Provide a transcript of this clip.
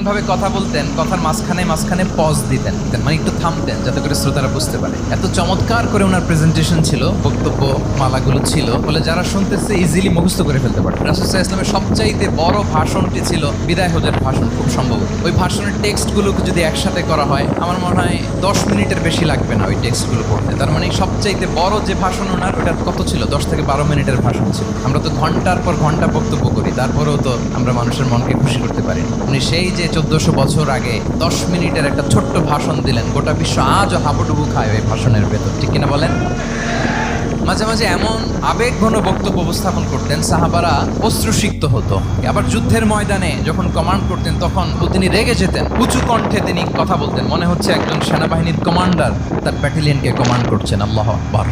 ভাবে কথা বলতেন, কথার মাঝখানে মাঝখানে পজ দিতেন, মানে একটু থামতেন যাতে করে শ্রোতারা বুঝতে পারে। এত চমৎকার করে ওনার প্রেজেন্টেশন ছিল, বক্তব্য মালাগুলো ছিল বলে যারা শুনতেছে ইজিলি মুখস্থ করে ফেলতে পারে। রাসূল সাল্লাল্লাহু আলাইহি ওয়াসাল্লামের সবচাইতে বড় ভাষণটি ছিল বিদায় হজের ভাষণ, খুব সম্ভবত। ওই ভাষণের টেক্সটগুলোকে যদি একসাথে করা হয়, আমার মনে হয় 10 মিনিটের বেশি লাগবে না ওই টেক্সটগুলো পড়তে। তার মানে সবচাইতে বড় যে ভাষণ ওনার, ওটা কত ছিল? 10 থেকে 12 মিনিটের ভাষণ ছিল। আমরা তো ঘন্টার পর ঘন্টা বক্তব্য করি, তারপরেও তো আমরা মানুষের মনকে খুশি করতে পারি। উনি সেই যে 1400 বছর আগে 10 মিনিটের একটা ছোট্ট ভাষণ দিলেন, গোটা বিশ্ব আজও হাবুডুবু খায় ওই ভাষণের ভেতর, ঠিক কিনা বলেন? মাঝে মাঝে এমন আবেগঘন বক্তব্য উপস্থাপন করতেন, সাহাবারা অশ্রুসিক্ত হতো। আবার যুদ্ধের ময়দানে যখন কমান্ড করতেন তখন তিনি রেগে যেতেন, উঁচু কণ্ঠে তিনি কথা বলতেন, মনে হচ্ছে একজন সেনাবাহিনীর কমান্ডার তার ব্যাটালিয়নকে কমান্ড করছেন। আল্লাহু আকবার।